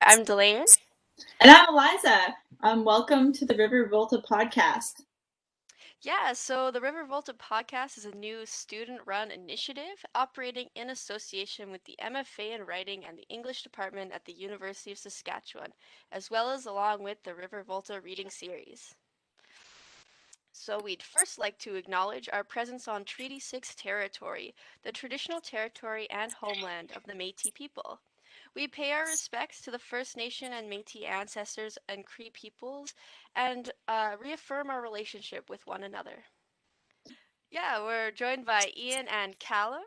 I'm Delane. And I'm Aliza. Welcome to the River Volta Podcast. Yeah, so the River Volta Podcast is a new student-run initiative operating in association with the MFA in Writing and the English Department at the University of Saskatchewan, as well as along with the River Volta Reading Series. So we'd first like to acknowledge our presence on Treaty 6 territory, the traditional territory and homeland of the Métis people. We pay our respects to the First Nation and Métis ancestors and Cree peoples and reaffirm our relationship with one another. Yeah, we're joined by Ian and Callum,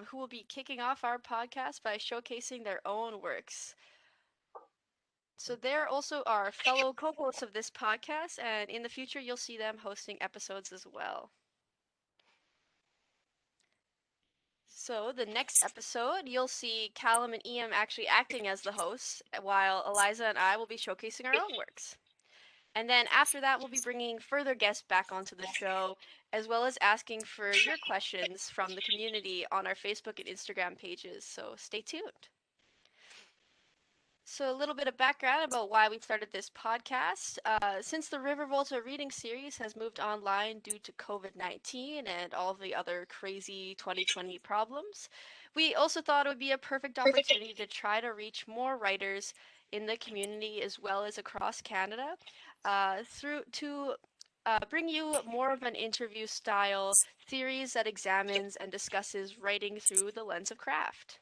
who will be kicking off our podcast by showcasing their own works. So they're also our fellow co-hosts of this podcast, and in the future you'll see them hosting episodes as well. So the next episode, you'll see Callum and Ian actually acting as the hosts, while Aliza and I will be showcasing our own works. And then after that, we'll be bringing further guests back onto the show, as well as asking for your questions from the community on our Facebook and Instagram pages, so stay tuned. So a little bit of background about why we started this podcast. Since the River Volta Reading Series has moved online due to COVID-19 and all the other crazy 2020 problems, we also thought it would be a perfect opportunity to try to reach more writers in the community as well as across Canada bring you more of an interview style series that examines and discusses writing through the lens of craft.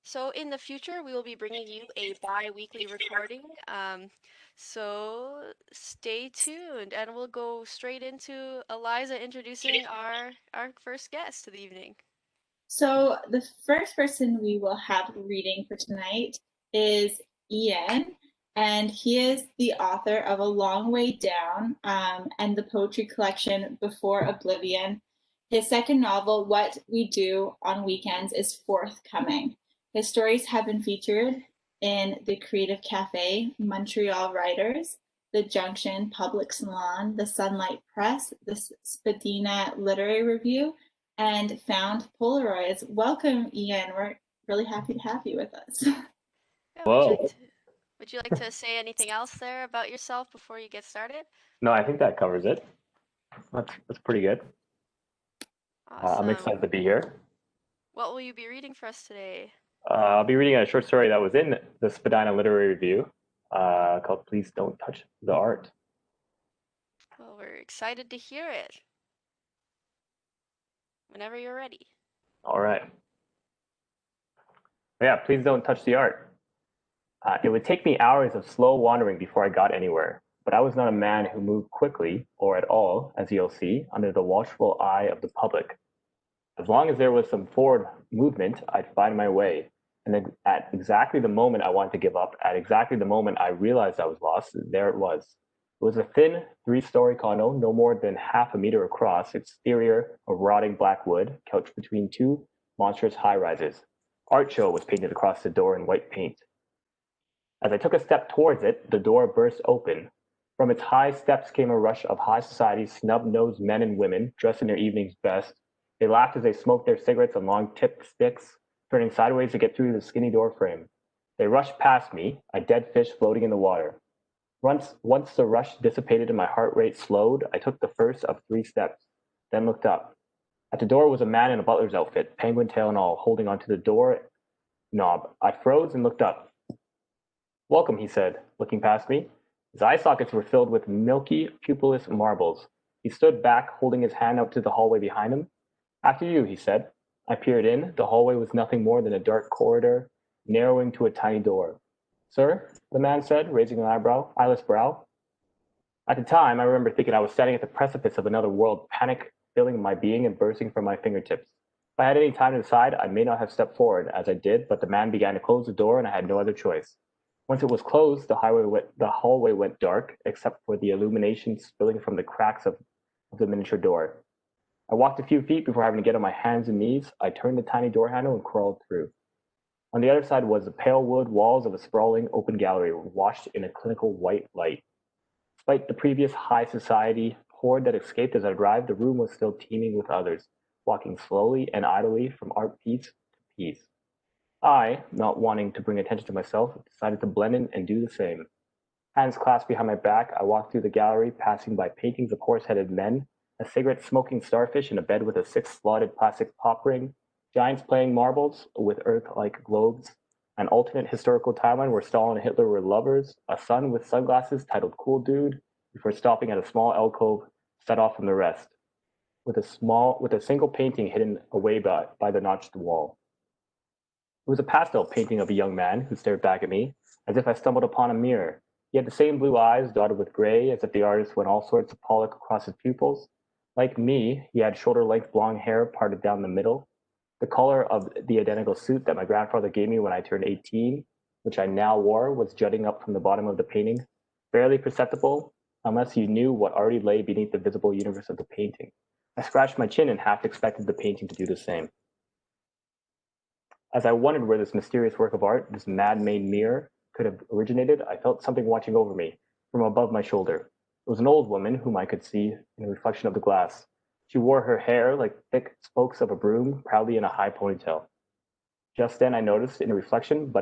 So in the future, we will be bringing you a bi-weekly recording. So stay tuned, and we'll go straight into Aliza introducing our first guest of the evening. So the first person we will have reading for tonight is Ian, and he is the author of A Long Way Down and the poetry collection Before Oblivion. His second novel, What We Do on Weekends, is forthcoming. His stories have been featured in the Creative Cafe, Montreal Writers, the Junction Public Salon, the Sunlight Press, the Spadina Literary Review, and Found Polaroids. Welcome, Ian. We're really happy to have you with us. Yeah, Whoa. Would you like to say anything else there about yourself before you get started? No, I think that covers it. That's pretty good. Awesome. I'm excited to be here. What will you be reading for us today? I'll be reading a short story that was in the Spadina Literary Review called Please Don't Touch the Art. Well, we're excited to hear it. Whenever you're ready. All right. Yeah, please don't touch the art. It would take me hours of slow wandering before I got anywhere, but I was not a man who moved quickly or at all, as you'll see, under the watchful eye of the public. As long as there was some forward movement, I'd find my way. And then at exactly the moment I wanted to give up, at exactly the moment I realized I was lost, there it was. It was a thin, three-story condo, no more than half a meter across, exterior of rotting black wood, couched between two monstrous high-rises. Art Show was painted across the door in white paint. As I took a step towards it, the door burst open. From its high steps came a rush of high society, snub-nosed men and women, dressed in their evening's best. They laughed as they smoked their cigarettes on long-tipped sticks, turning sideways to get through the skinny door frame. They rushed past me, a dead fish floating in the water. Once the rush dissipated and my heart rate slowed, I took the first of 3 steps, then looked up. At the door was a man in a butler's outfit, penguin tail and all, holding onto the door knob. I froze and looked up. Welcome, he said, looking past me. His eye sockets were filled with milky, pupilless marbles. He stood back, holding his hand out to the hallway behind him. After you, he said. I peered in. The hallway was nothing more than a dark corridor, narrowing to a tiny door. Sir, the man said, raising an eyeless brow. At the time, I remember thinking I was standing at the precipice of another world, panic filling my being and bursting from my fingertips. If I had any time to decide, I may not have stepped forward, as I did, but the man began to close the door, and I had no other choice. Once it was closed, the hallway went dark, except for the illumination spilling from the cracks of the miniature door. I walked a few feet before having to get on my hands and knees. I turned the tiny door handle and crawled through. On the other side was the pale wood walls of a sprawling open gallery, washed in a clinical white light. Despite the previous high society horde that escaped as I arrived, the room was still teeming with others, walking slowly and idly from art piece to piece. I, not wanting to bring attention to myself, decided to blend in and do the same. Hands clasped behind my back, I walked through the gallery, passing by paintings of horse-headed men, a cigarette-smoking starfish in a bed with a six-slotted plastic pop ring, giants playing marbles with Earth-like globes, an alternate historical timeline where Stalin and Hitler were lovers, a son with sunglasses titled Cool Dude, before stopping at a small alcove set off from the rest, with a single painting hidden away by the notched wall. It was a pastel painting of a young man who stared back at me, as if I stumbled upon a mirror. He had the same blue eyes dotted with gray, as if the artist went all sorts of Pollock across his pupils. Like me, he had shoulder-length blonde hair parted down the middle, the color of the identical suit that my grandfather gave me when I turned 18, which I now wore, was jutting up from the bottom of the painting, barely perceptible, unless you knew what already lay beneath the visible universe of the painting. I scratched my chin and half expected the painting to do the same. As I wondered where this mysterious work of art, this man-made mirror, could have originated, I felt something watching over me from above my shoulder. It was an old woman whom I could see in the reflection of the glass. She wore her hair like thick spokes of a broom, proudly in a high ponytail. Just then I noticed in the reflection,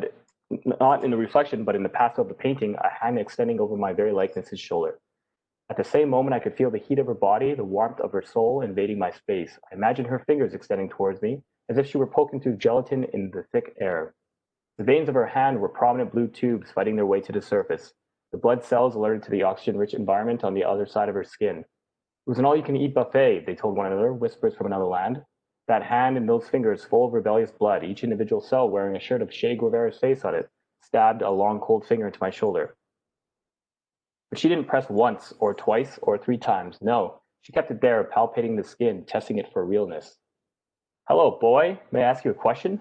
not in the reflection, but in the pastel of the painting, a hand extending over my very likeness's shoulder. At the same moment, I could feel the heat of her body, the warmth of her soul invading my space. I imagined her fingers extending towards me, as if she were poking through gelatin in the thick air. The veins of her hand were prominent blue tubes fighting their way to the surface. The blood cells alerted to the oxygen-rich environment on the other side of her skin. It was an all-you-can-eat buffet, they told one another, whispers from another land. That hand and those fingers full of rebellious blood, each individual cell wearing a shirt of Che Guevara's face on it, stabbed a long cold finger into my shoulder. But she didn't press once, or twice, or 3 times. No, she kept it there, palpating the skin, testing it for realness. Hello, boy. May I ask you a question?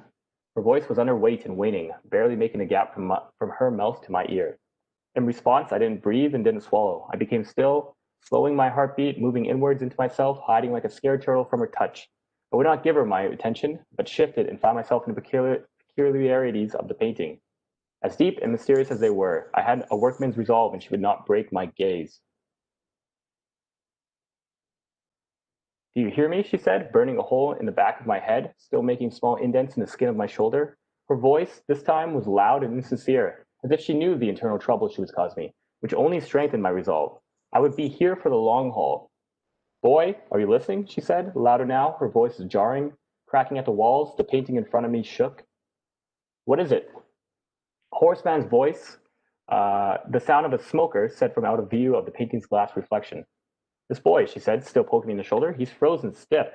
Her voice was underweight and waning, barely making a gap from her mouth to my ear. In response, I didn't breathe and didn't swallow. I became still, slowing my heartbeat, moving inwards into myself, hiding like a scared turtle from her touch. I would not give her my attention, but shifted and found myself in the peculiarities of the painting. As deep and mysterious as they were, I had a workman's resolve and she would not break my gaze. Do you hear me? She said, burning a hole in the back of my head, still making small indents in the skin of my shoulder. Her voice, this time, was loud and insincere, as if she knew the internal trouble she was causing me, which only strengthened my resolve. I would be here for the long haul. Boy, are you listening? She said, louder now, her voice jarring, cracking at the walls. The painting in front of me shook. What is it? A horseman's voice, the sound of a smoker, said from out of view of the painting's glass reflection. This boy, she said, still poking me in the shoulder, he's frozen stiff.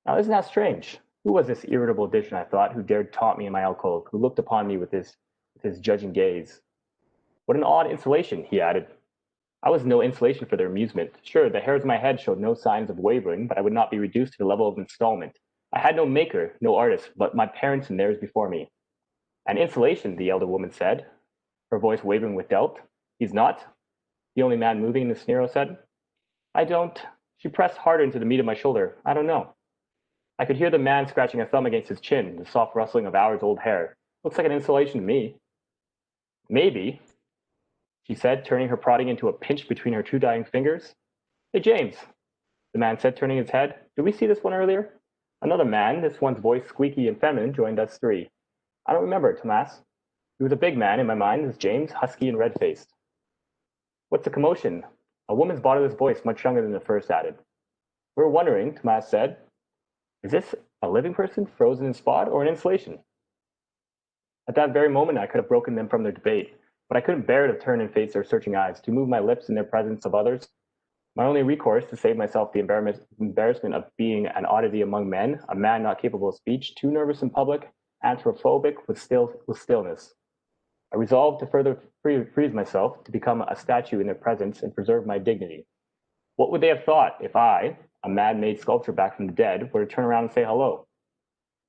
Now, isn't that strange? Who was this irritable addition, I thought, who dared taunt me in my alcove, who looked upon me with his judging gaze? What an odd insulation, he added. I was no insulation for their amusement. Sure, the hairs of my head showed no signs of wavering, but I would not be reduced to the level of installment. I had no maker, no artist, but my parents and theirs before me. An insulation, the elder woman said, her voice wavering with doubt. He's not? The only man moving, the sneer said. I don't. She pressed harder into the meat of my shoulder. I don't know. I could hear the man scratching a thumb against his chin, the soft rustling of hours old hair. Looks like an insulation to me. Maybe, she said, turning her prodding into a pinch between her 2 dying fingers. Hey, James, the man said, turning his head. Did we see this one earlier? Another man, this one's voice squeaky and feminine, joined us 3. I don't remember, Tomas. He was a big man in my mind, this James, husky and red-faced. What's the commotion? A woman's bodiless voice, much younger than the first, added. We're wondering, Tomas said, is this a living person frozen in spot or an insulation? At that very moment, I could have broken them from their debate, but I couldn't bear to turn and face their searching eyes, to move my lips in their presence of others. My only recourse to save myself the embarrassment of being an oddity among men, a man not capable of speech, too nervous in public, anthropophobic with stillness. I resolved to further freeze myself, to become a statue in their presence and preserve my dignity. What would they have thought if I, a man-made sculpture back from the dead, were to turn around and say hello?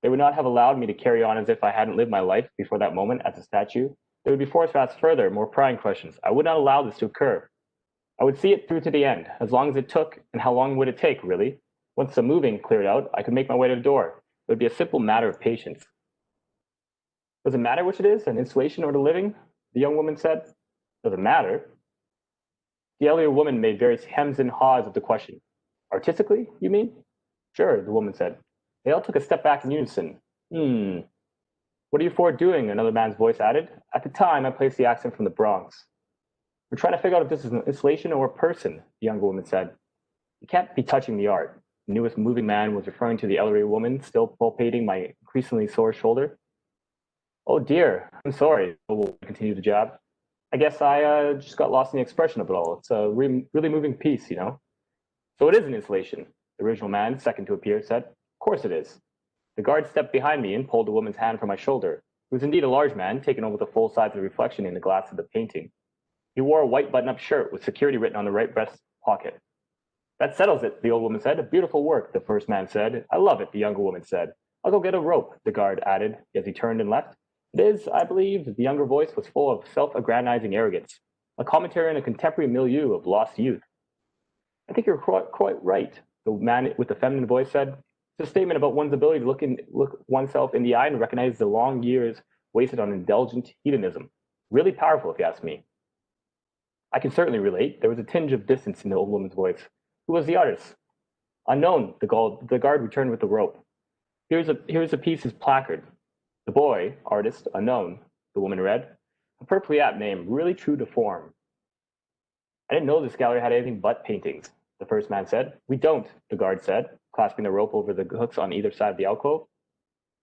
They would not have allowed me to carry on as if I hadn't lived my life before that moment as a statue. They would be forced to ask further, more prying questions. I would not allow this to occur. I would see it through to the end, as long as it took, and how long would it take, really? Once the moving cleared out, I could make my way to the door. It would be a simple matter of patience. Does it matter which it is, an installation or the living? The young woman said. Does it matter? The elderly woman made various hems and haws of the question. Artistically, you mean? Sure, the woman said. They all took a step back in unison. What are you four doing? Another man's voice added. At the time, I placed the accent from the Bronx. We're trying to figure out if this is an installation or a person, the younger woman said. You can't be touching the art. The newest moving man was referring to the elderly woman, still palpating my increasingly sore shoulder. Oh dear, I'm sorry, the woman continued to jab. I guess I just got lost in the expression of it all. It's a really moving piece, you know. So it is an installation, the original man, second to appear, said. Of course it is. The guard stepped behind me and pulled the woman's hand from my shoulder. He was indeed a large man, taken over the full size of the reflection in the glass of the painting. He wore a white button-up shirt with security written on the right breast pocket. That settles it, the old woman said. Beautiful work, the first man said. I love it, the younger woman said. I'll go get a rope, the guard added as he turned and left. It is, I believe, the younger voice was full of self-aggrandizing arrogance, a commentary on a contemporary milieu of lost youth. I think you're quite right, the man with the feminine voice said. It's a statement about one's ability to look oneself in the eye and recognize the long years wasted on indulgent hedonism. Really powerful, if you ask me. I can certainly relate. There was a tinge of distance in the old woman's voice. Who was the artist? Unknown, the guard returned with the rope. Here's a piece's placard. The boy, artist, unknown, the woman read. A perfectly apt name, really true to form. I didn't know this gallery had anything but paintings, the first man said. We don't, the guard said, clasping the rope over the hooks on either side of the alcove. It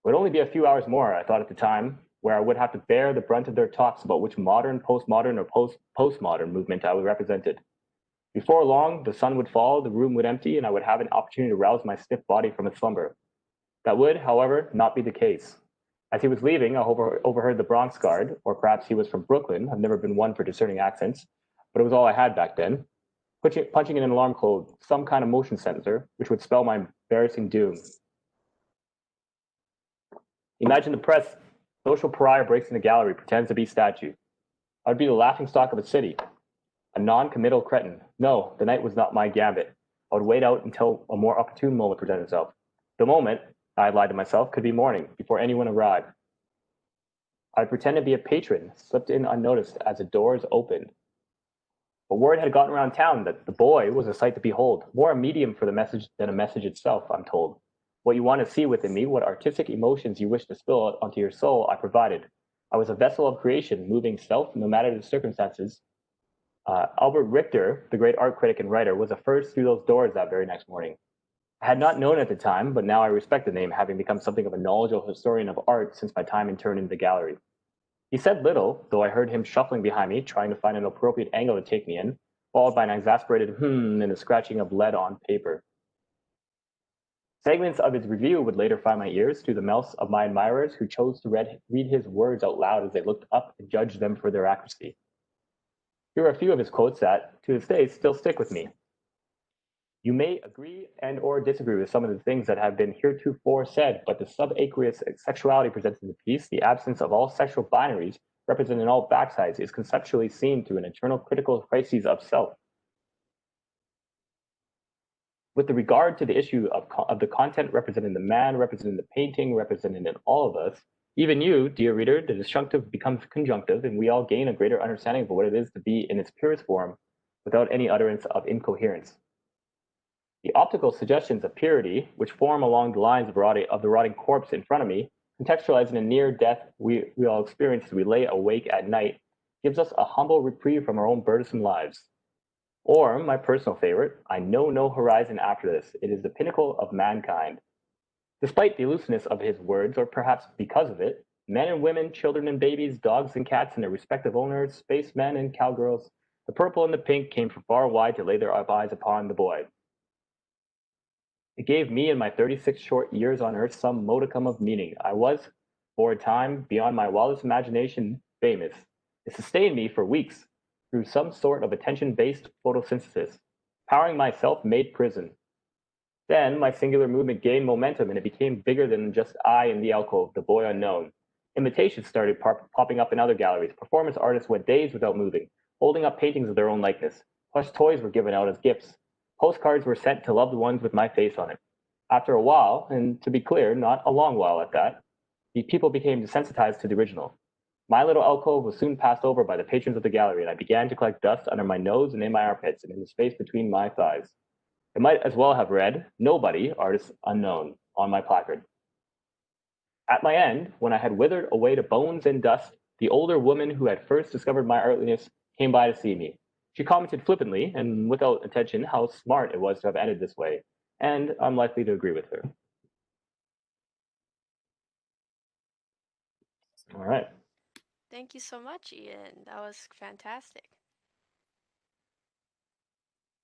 would only be a few hours more, I thought at the time, where I would have to bear the brunt of their talks about which modern, postmodern, or postmodern movement I represented. Before long, the sun would fall, the room would empty, and I would have an opportunity to rouse my stiff body from its slumber. That would, however, not be the case. As he was leaving, I overheard the Bronx guard, or perhaps he was from Brooklyn. I've never been one for discerning accents, but it was all I had back then. Punching in an alarm code, some kind of motion sensor, which would spell my embarrassing doom. Imagine the press. Social pariah breaks into gallery, pretends to be statue. I would be the laughingstock of a city. A non-committal cretin. No, the night was not my gambit. I would wait out until a more opportune moment presented itself. The moment, I lied to myself, could be morning, before anyone arrived. I would pretend to be a patron, slipped in unnoticed as the doors opened. But word had gotten around town that the boy was a sight to behold, more a medium for the message than a message itself, I'm told. What you want to see within me, what artistic emotions you wish to spill onto your soul, I provided. I was a vessel of creation, moving self no matter the circumstances. Albert Richter, the great art critic and writer, was the first through those doors that very next morning. I had not known at the time, but now I respect the name, having become something of a knowledgeable historian of art since my time interned in the gallery. He said little, though I heard him shuffling behind me, trying to find an appropriate angle to take me in, followed by an exasperated and the scratching of lead on paper. Segments of his review would later find my ears through the mouths of my admirers who chose to read his words out loud as they looked up and judged them for their accuracy. Here are a few of his quotes that, to this day, still stick with me. You may agree and or disagree with some of the things that have been heretofore said, but the subaqueous sexuality presented in the piece, the absence of all sexual binaries represented in all backsides, is conceptually seen through an internal critical crisis of self. With regard to the issue of the content representing the man, representing the painting, representing in all of us, even you, dear reader, the disjunctive becomes conjunctive, and we all gain a greater understanding of what it is to be in its purest form without any utterance of incoherence. The optical suggestions of purity, which form along the lines of the rotting corpse in front of me, contextualizing the near death we all experience as we lay awake at night, gives us a humble reprieve from our own burdensome lives. Or, my personal favorite, I know no horizon after this. It is the pinnacle of mankind. Despite the elusiveness of his words, or perhaps because of it, men and women, children and babies, dogs and cats and their respective owners, spacemen and cowgirls, the purple and the pink came from far and wide to lay their eyes upon the boy. It gave me in my 36 short years on Earth some modicum of meaning. I was, for a time, beyond my wildest imagination, famous. It sustained me for weeks through some sort of attention-based photosynthesis, powering my self-made prison. Then my singular movement gained momentum and it became bigger than just I in the alcove, the boy unknown. Invitations started popping up in other galleries. Performance artists went days without moving, holding up paintings of their own likeness. Plush toys were given out as gifts. Postcards were sent to loved ones with my face on it. After a while, and to be clear, not a long while at that, the people became desensitized to the original. My little alcove was soon passed over by the patrons of the gallery, and I began to collect dust under my nose and in my armpits and in the space between my thighs. It might as well have read, "Nobody, artist unknown," on my placard. At my end, when I had withered away to bones and dust, the older woman who had first discovered my artliness came by to see me. She commented flippantly and without attention how smart it was to have ended this way, and I'm likely to agree with her. All right. Thank you so much, Ian. That was fantastic.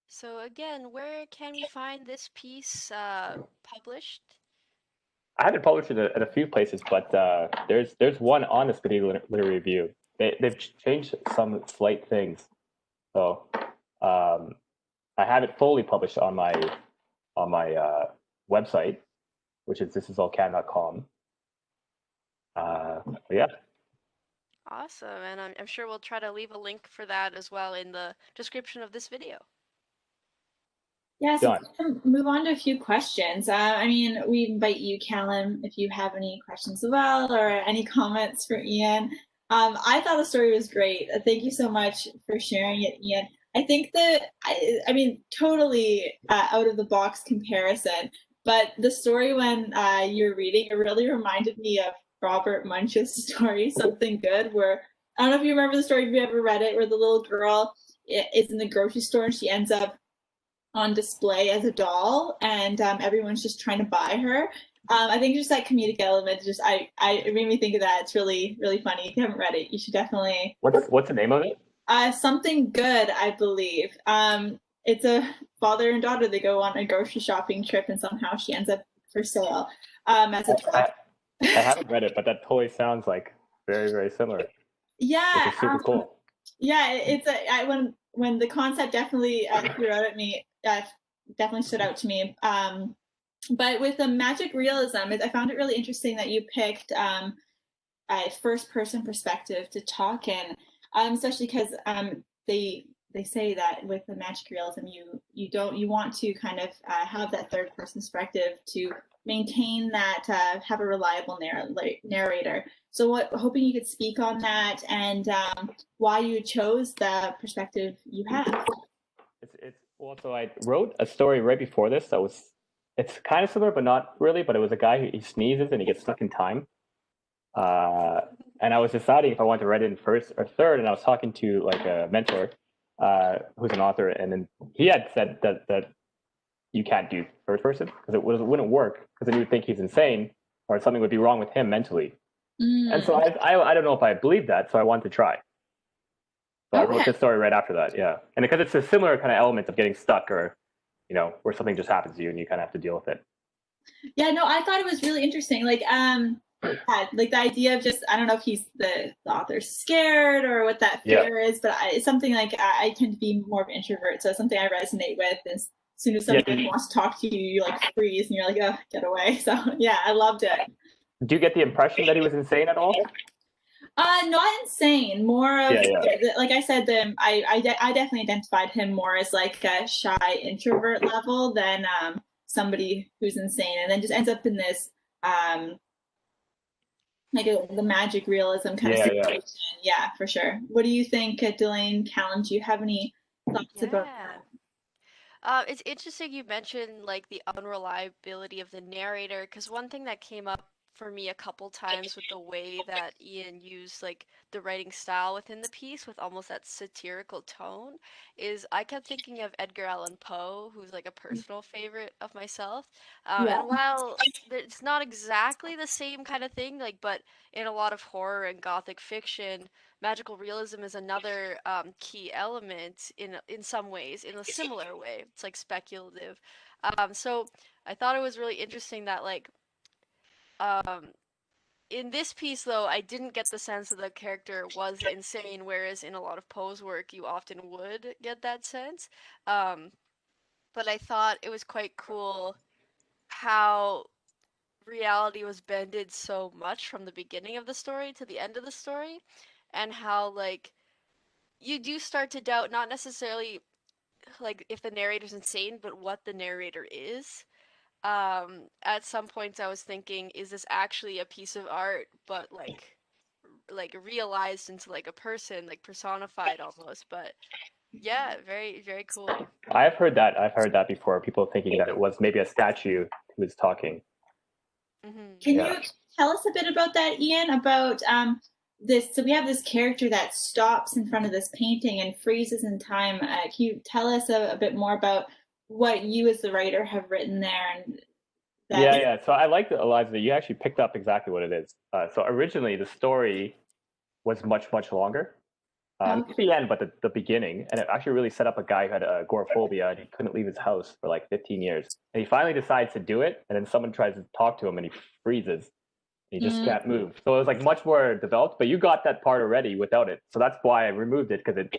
So again, where can we find this piece published? I have it published at a few places, but there's one on the Spadina Literary Review. They've changed some slight things, so I have it fully published on my website, which is thisisallcan.com. Yeah. Awesome, and I'm sure we'll try to leave a link for that as well in the description of this video. Yeah, so move on to a few questions. I mean, we invite you, Callum, if you have any questions as well or any comments for Ian. I thought the story was great. Thank you so much for sharing it, Ian. I think that, I mean, totally out of the box comparison, but the story when you were reading, it really reminded me of Robert Munch's story, Something Good, where, I don't know if you remember the story, if you ever read it, where the little girl is in the grocery store and she ends up on display as a doll, and everyone's just trying to buy her. I think just that comedic element, it made me think of that. It's really, really funny. If you haven't read it, you should definitely. What's the name of it? Something Good, I believe. It's a father and daughter. They go on a grocery shopping trip, and somehow she ends up for sale as a doll. I haven't read it, but that totally sounds like very, very similar. Yeah, which is super cool. Yeah, it's when the concept definitely threw out at me, definitely stood out to me. But with the magic realism, I found it really interesting that you picked a first-person perspective to talk in, especially because they say that with the magic realism, you want to kind of have that third-person perspective to maintain that, have a reliable narrator. So hoping you could speak on that and why you chose the perspective you have. Well, so I wrote a story right before this it's kind of similar, but not really, but it was a guy he sneezes and he gets stuck in time. And I was deciding if I wanted to write it in first or third, and I was talking to like a mentor who's an author, and then he had said that you can't do first person because it wouldn't work, because then you would think he's insane or something would be wrong with him mentally. And so I don't know if I believed that, so I wanted to try. So I wrote this story right after that, yeah. And because it's a similar kind of element of getting stuck, or where something just happens to you and you kind of have to deal with it. Yeah, no, I thought it was really interesting. Like the idea of just, I don't know if the author's scared or what that fear is, but it's something like I tend to be more of an introvert, so it's something I resonate with. As soon as somebody wants to talk to you, you like freeze and you're like, oh, get away. So yeah, I loved it. Do you get the impression that he was insane at all? Not insane. More of like I said, I definitely identified him more as like a shy introvert level than somebody who's insane, and then just ends up in this like the magic realism kind of situation. Yeah, for sure. What do you think, Delane, Callum? Do you have any thoughts about that? It's interesting you mentioned like the unreliability of the narrator, because one thing that came up for me a couple times with the way that Ian used like the writing style within the piece with almost that satirical tone is I kept thinking of Edgar Allan Poe, who's like a personal favorite of myself. And while it's not exactly the same kind of thing, like, but in a lot of horror and gothic fiction, magical realism is another key element in some ways, in a similar way. It's like speculative. So I thought it was really interesting that like in this piece, though, I didn't get the sense that the character was insane, whereas in a lot of Poe's work, you often would get that sense. But I thought it was quite cool how reality was bended so much from the beginning of the story to the end of the story, and how, like, you do start to doubt not necessarily, like, if the narrator's insane, but what the narrator is. At some points I was thinking, is this actually a piece of art, but like realized into like a person, like personified almost? But yeah, very, very cool. I've heard that before. People thinking that it was maybe a statue who was talking. Can tell us a bit about that, Ian? About this. So we have this character that stops in front of this painting and freezes in time. Can you tell us a bit more about what you, as the writer, have written there? And yeah. So I like Aliza that you actually picked up exactly what it is. So originally the story was much longer. Not the end, but the beginning, and it actually really set up a guy who had agoraphobia and he couldn't leave his house for like 15 years. And he finally decides to do it, and then someone tries to talk to him, and he freezes. He just can't move. So it was like much more developed, but you got that part already without it. So that's why I removed it, because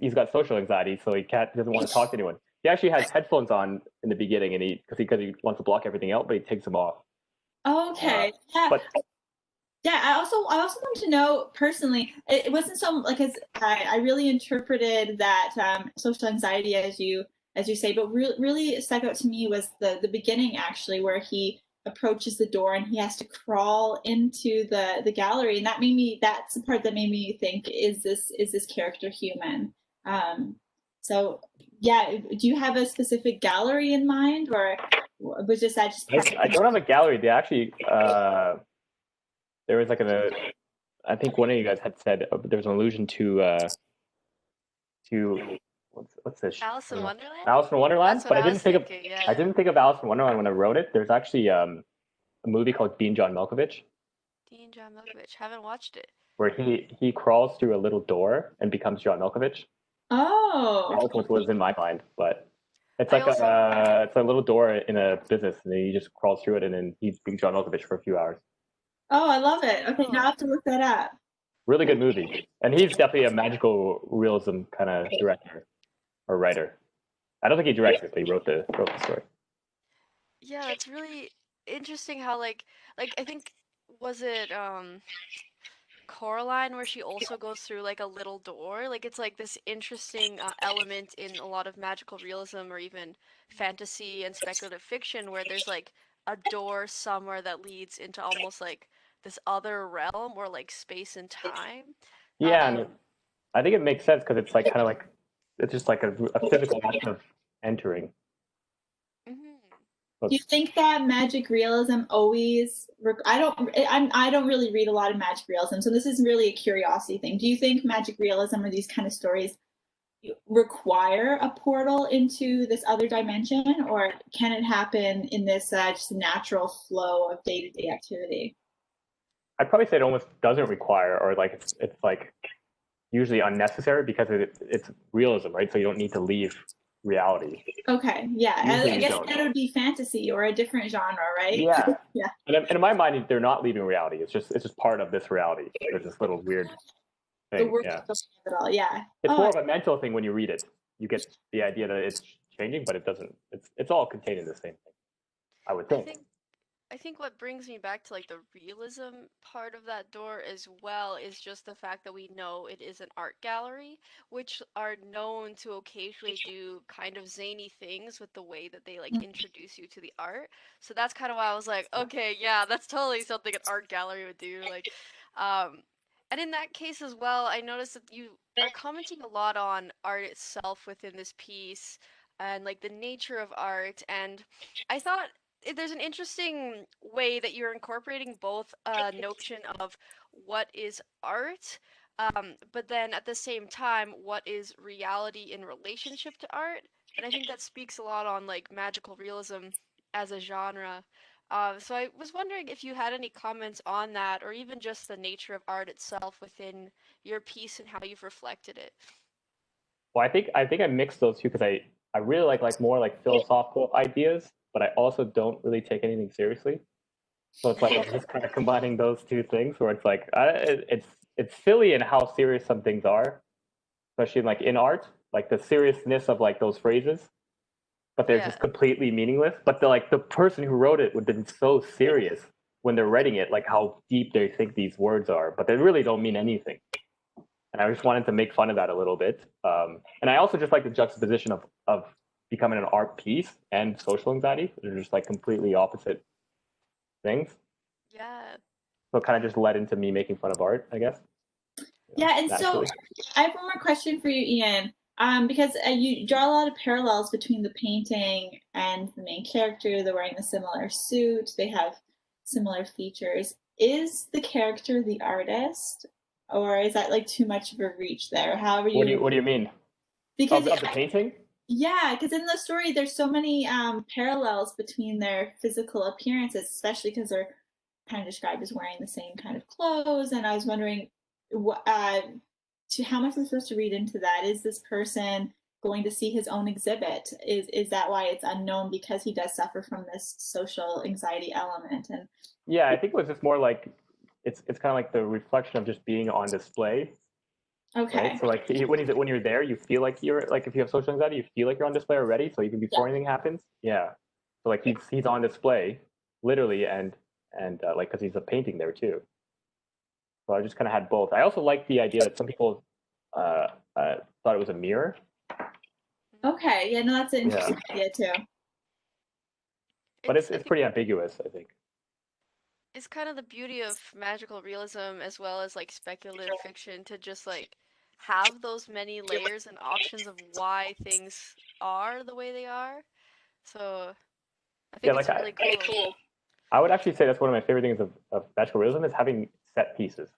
he's got social anxiety, so he doesn't want to talk to anyone. He actually has headphones on in the beginning, and because he wants to block everything out, but he takes them off. Okay. But yeah, I also wanted to know personally, it wasn't so like, as I really interpreted that social anxiety as you say, but really stuck out to me was the beginning, actually, where he approaches the door and he has to crawl into the gallery, and that's the part that made me think, is this character human? So yeah, do you have a specific gallery in mind, or was just that just I don't have a gallery. They actually there was like I think one of you guys had said there was an allusion to what's this? Alice in Wonderland? Alice in Wonderland. That's what But I was thinking, yeah. I didn't think of Alice in Wonderland when I wrote it. There's actually a movie called Dean John Malkovich. Dean John Malkovich. Haven't watched it. Where he crawls through a little door and becomes John Malkovich. Oh. That's what was in my mind, but it's like it's a little door in a business, and then he just crawls through it, and then he's being John Malkovich for a few hours. Oh, I love it. Okay, now I have to look that up. Really good movie, and he's definitely a magical realism kind of director or writer. I don't think he directed it, but he wrote the story. Yeah, it's really interesting how like I think, was it Coraline, where she also goes through like a little door? Like, it's like this interesting element in a lot of magical realism or even fantasy and speculative fiction, where there's like a door somewhere that leads into almost like this other realm or like space and time. Yeah, and I think it makes sense because it's like kind of like it's just like a physical act of entering. Do you think that magic realism always? I don't really read a lot of magic realism, so this is really a curiosity thing. Do you think magic realism or these kind of stories require a portal into this other dimension, or can it happen in this just natural flow of day-to-day activity? I'd probably say it almost doesn't require, or like it's like usually unnecessary because it's realism, right? So you don't need to leave reality. Okay, yeah. I guess that would be fantasy or a different genre, right? Yeah. Yeah. And in my mind, they're not leaving reality. It's just part of this reality. There's this little weird thing. Yeah. It all. Yeah. It's more of a mental thing when you read it. You get the idea that it's changing, but it doesn't. It's all contained in the same thing, I would think. I think what brings me back to like the realism part of that door as well is just the fact that we know it is an art gallery, which are known to occasionally do kind of zany things with the way that they like introduce you to the art. So that's kind of why I was like, okay, yeah, that's totally something an art gallery would do. Like, and in that case as well, I noticed that you are commenting a lot on art itself within this piece and like the nature of art. And I thought there's an interesting way that you're incorporating both a notion of what is art, but then at the same time, what is reality in relationship to art. And I think that speaks a lot on like magical realism as a genre. So I was wondering if you had any comments on that, or even just the nature of art itself within your piece and how you've reflected it. Well, I think I mixed those two because I really like more like philosophical ideas, but I also don't really take anything seriously. So it's like I'm just kind of combining those two things, where it's like it's silly in how serious some things are, especially like in art, like the seriousness of like those phrases, but they're just completely meaningless. But the person who wrote it would have been so serious when they're writing it, like how deep they think these words are, but they really don't mean anything. And I just wanted to make fun of that a little bit. And I also just like the juxtaposition of becoming an art piece and social anxiety. They're just like completely opposite things. Yeah. So it kind of just led into me making fun of art, I guess. Yeah, and naturally. So I have one more question for you, Ian, because you draw a lot of parallels between the painting and the main character. They're wearing a similar suit. They have similar features. Is the character the artist, or is that like too much of a reach there? However What do you mean? because Of the painting? yeah, because in the story there's so many parallels between their physical appearances, especially because they're kind of described as wearing the same kind of clothes. And I was wondering, to how much we're supposed to read into that. Is this person going to see his own exhibit? Is that why it's unknown, because he does suffer from this social anxiety element? And Yeah, I think it was just more like it's kind of like the reflection of just being on display. okay, right? So like when you're there, you feel like you're like, if you have social anxiety, you feel like you're on display already. So even before anything happens, yeah. So like he's on display, literally, and like because he's a painting there too. So I just kind of had both. I also like the idea that some people thought it was a mirror. Okay, yeah, no, that's an interesting idea too. But it's pretty ambiguous, I think. It's kind of the beauty of magical realism as well as like speculative fiction, to just like have those many layers and options of why things are the way they are. So I think it's really cool. I would actually say that's one of my favorite things of magical realism, is having set pieces,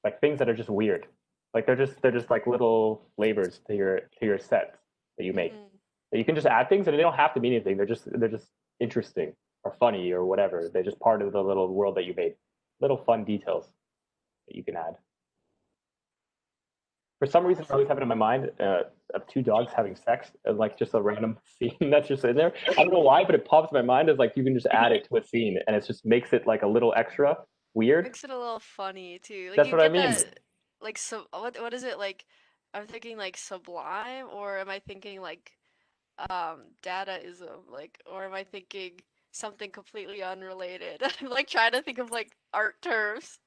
like things that are just weird. Like they're just like little flavors to your sets that you make. That you can just add things and they don't have to mean anything. They're just interesting or funny or whatever. They're just part of the little world that you made. Little fun details that you can add. For some reason, I always have it in my mind of two dogs having sex, and like just a random scene that's just in there. I don't know why, but it pops in my mind as like you can just add it to a scene, and it just makes it like a little extra weird. Makes it a little funny too. Like That's you what I get mean. that, like, so what is it like? I'm thinking like sublime, or am I thinking like Dadaism, like, or am I thinking something completely unrelated? I'm like trying to think of like art terms.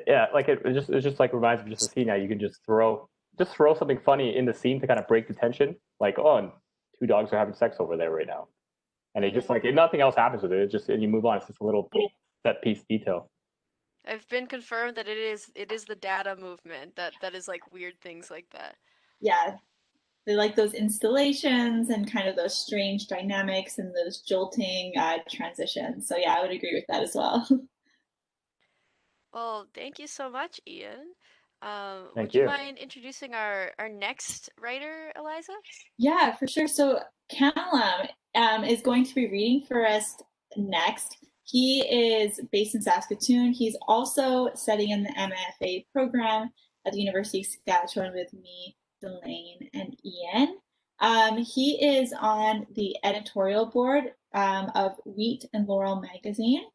Yeah, like it just like reminds me of just a scene. Now you can just throw something funny in the scene to kind of break the tension. Like, oh, and two dogs are having sex over there right now, and it just like nothing else happens with it. It's just, and you move on. It's just a little set piece detail. I've been confirmed that it is the data movement that is like weird things like that. Yeah, they like those installations and kind of those strange dynamics and those jolting transitions. So yeah, I would agree with that as well. Well, thank you so much, Ian. Thank Would you you. mind introducing our next writer, Aliza? Yeah, for sure. So Callum is going to be reading for us next. He is based in Saskatoon. He's also studying in the MFA program at the University of Saskatchewan with me, Delane and Ian. He is on the editorial board of Wheat and Laurel magazine,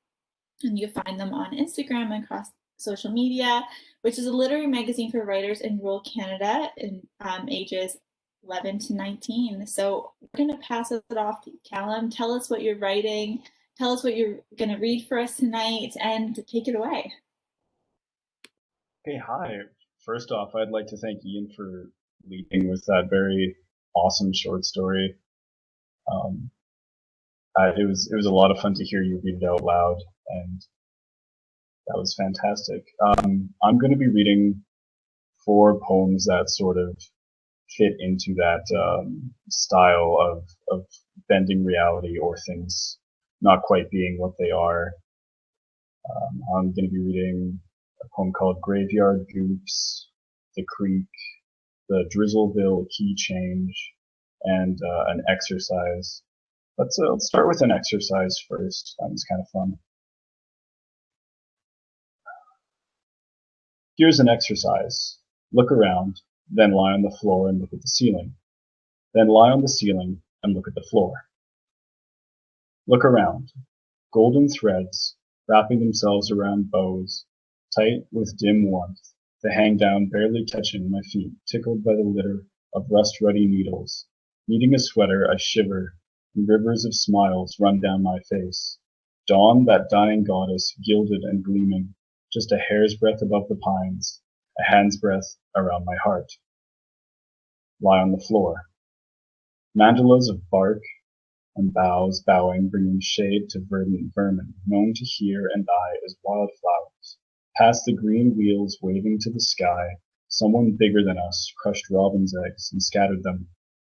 and you find them on Instagram and across social media, which is a literary magazine for writers in rural Canada in ages 11 to 19. So we're going to pass it off to Callum. Tell us what you're writing. Tell us what you're going to read for us tonight, and take it away. Hey, hi. First off, I'd like to thank Ian for leading with that very awesome short story. It was a lot of fun to hear you read it out loud, and that was fantastic. I'm going to be reading 4 poems that sort of fit into that style of bending reality or things not quite being what they are. I'm going to be reading a poem called Graveyard Goops, The Creek, the Drizzleville Key Change, and an exercise. Let's start with an exercise first. That was kind of fun. Here's an exercise. Look around, then lie on the floor and look at the ceiling. Then lie on the ceiling and look at the floor. Look around. Golden threads, wrapping themselves around bows, tight with dim warmth. They hang down, barely touching my feet, tickled by the litter of rust-ruddy needles. Needing a sweater, I shiver, and rivers of smiles run down my face. Dawn, that dying goddess, gilded and gleaming, just a hair's breadth above the pines, a hand's breadth around my heart. Lie on the floor. Mandalas of bark and boughs bowing, bringing shade to verdant vermin, known to hear and eye as wildflowers. Past the green wheels waving to the sky, someone bigger than us crushed robin's eggs and scattered them,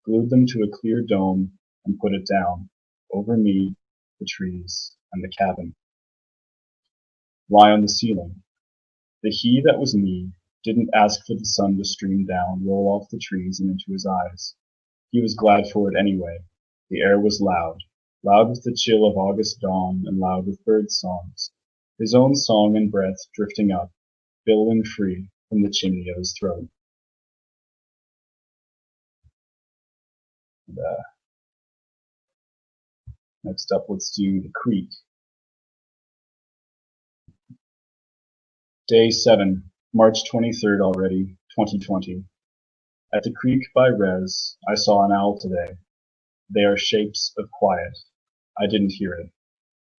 glued them to a clear dome and put it down, over me, the trees, and the cabin. lie on the ceiling. The he that was me didn't ask for the sun to stream down, roll off the trees and into his eyes. He was glad for it anyway. The air was loud, loud with the chill of August dawn and loud with bird songs. His own song and breath drifting up, billowing free from the chimney of his throat. And, next up, let's do The Creek. Day 7, March 23rd already, 2020. At the creek by Res, I saw an owl today. They are shapes of quiet. I didn't hear it.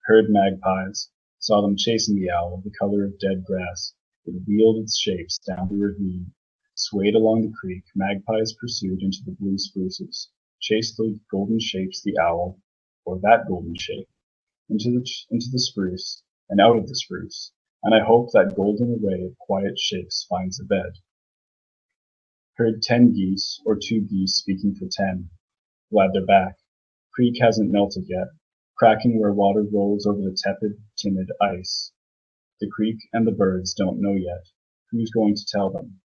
Heard magpies, saw them chasing the owl, the color of dead grass. It wheeled its shapes down the ravine, swayed along the creek, magpies pursued into the blue spruces, chased the golden shapes the owl, or that golden shape, into the spruce, and out of the spruce, and I hope that golden array of quiet shapes finds a bed. Heard 10 geese, or 2 geese speaking for 10. Glad they're back. Creek hasn't melted yet, cracking where water rolls over the tepid, timid ice. The creek and the birds don't know yet. Who's going to tell them?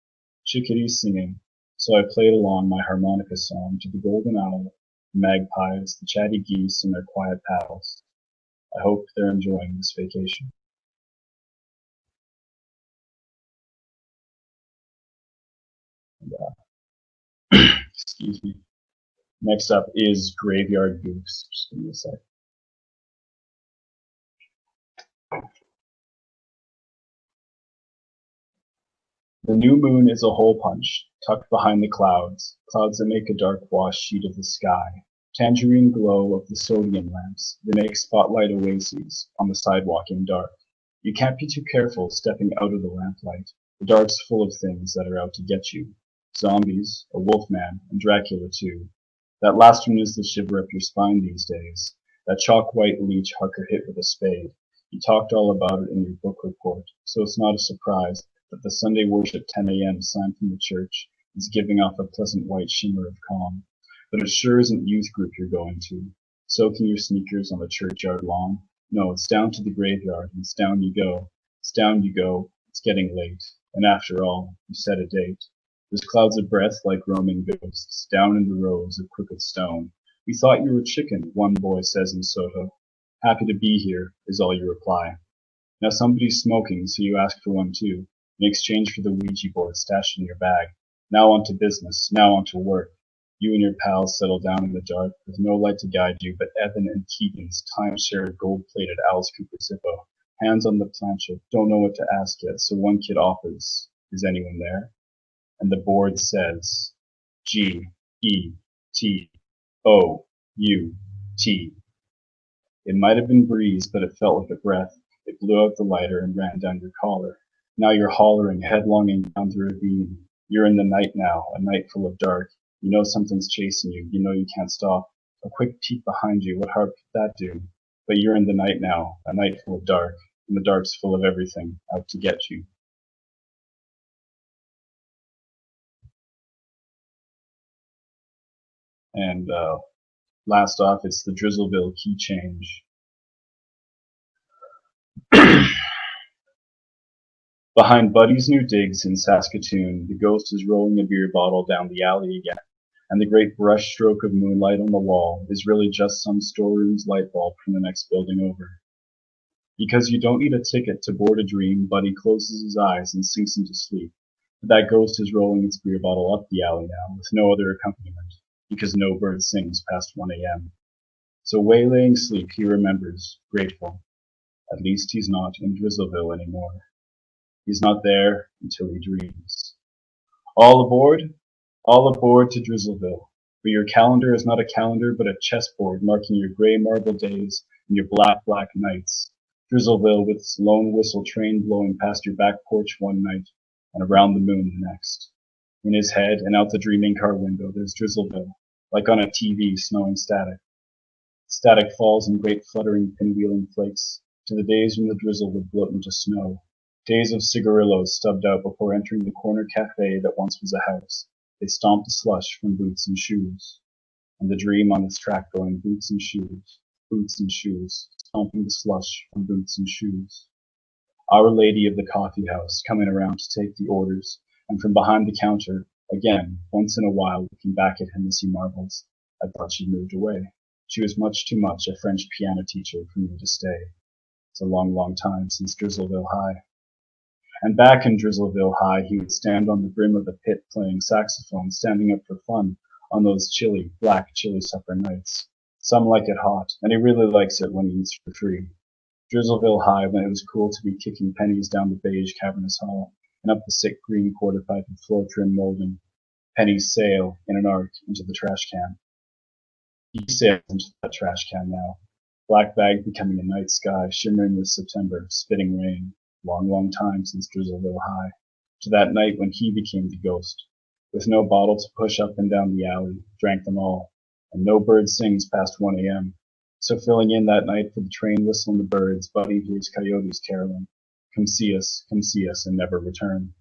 Chickadees singing, so I played along my harmonica song to the golden owl, the magpies, the chatty geese, and their quiet pals. I hope they're enjoying this vacation. And, excuse me. Next up is Graveyard Goose. Just give me a sec. The new moon is a hole punch, tucked behind the clouds, clouds that make a dark wash sheet of the sky. Tangerine glow of the sodium lamps, they make spotlight oases on the sidewalk in dark. You can't be too careful stepping out of the lamplight. The dark's full of things that are out to get you. Zombies, a wolfman, and Dracula too. That last one is the shiver up your spine these days. That chalk-white leech Harker hit with a spade. You talked all about it in your book report, so it's not a surprise that the Sunday worship 10 a.m. sign from the church is giving off a pleasant white shimmer of calm. But it sure isn't youth group you're going to, soaking your sneakers on the churchyard lawn. No, it's down to the graveyard, and it's down you go. It's down you go, it's getting late. And after all, you set a date. There's clouds of breath like roaming ghosts, down in the rows of crooked stone. We thought you were chicken, one boy says in Soto. Happy to be here, is all you reply. Now somebody's smoking, so you ask for one too, in exchange for the Ouija board stashed in your bag. Now on to business, now on to work. You and your pals settle down in the dark, with no light to guide you but Evan and Keegan's time-shared gold-plated Alice Cooper Zippo. Hands on the plancha, don't know what to ask yet, so one kid offers, is anyone there? And the board says, G-E-T-O-U-T. It might have been breeze, but it felt like a breath. It blew out the lighter and ran down your collar. Now you're hollering, headlonging down the ravine. You're in the night now, a night full of dark. You know something's chasing you. You know you can't stop. A quick peek behind you, what harm could that do? But you're in the night now, a night full of dark, and the dark's full of everything, out to get you. And last off, it's the Drizzleville key change. Behind Buddy's new digs in Saskatoon, the ghost is rolling a beer bottle down the alley again, and the great brush stroke of moonlight on the wall is really just some storeroom's light bulb from the next building over. Because you don't need a ticket to board a dream, Buddy closes his eyes and sinks into sleep. But that ghost is rolling its beer bottle up the alley now, with no other accompaniment, because no bird sings past 1 a.m. So waylaying sleep, he remembers, grateful. At least he's not in Drizzleville anymore. He's not there until he dreams. All aboard to Drizzleville. For your calendar is not a calendar, but a chessboard marking your gray marble days and your black nights. Drizzleville with its lone whistle train blowing past your back porch one night and around the moon the next. In his head and out the dreaming car window, there's Drizzleville, like on a TV snowing static. Static falls in great fluttering pinwheeling flakes to the days when the drizzle would bloat into snow. Days of cigarillos stubbed out before entering the corner cafe that once was a house. They stomped the slush from boots and shoes. And the dream on its track going boots and shoes, stomping the slush from boots and shoes. Our Lady of the Coffee House coming around to take the orders, and from behind the counter, again, once in a while looking back at him as he marvels, I thought she'd moved away. She was much too much a French piano teacher for me to stay. It's a long, long time since Drizzleville High. And back in Drizzleville High, he would stand on the brim of the pit playing saxophone, standing up for fun on those chilly, black chili supper nights. Some like it hot, and he really likes it when he eats for free. Drizzleville High, when it was cool to be kicking pennies down the beige cavernous hall and up the sick green quarter-pipe and floor-trim molding. Pennies sail in an arc into the trash can. He sails into that trash can now. Black bag becoming a night sky, shimmering with September, spitting rain. Long, long time since Drizzleville High. To that night when he became the ghost. With no bottle to push up and down the alley, drank them all. And no bird sings past 1 a.m. So filling in that night for the train whistling the birds, Buddy hears coyotes caroling. Come see us, and never return.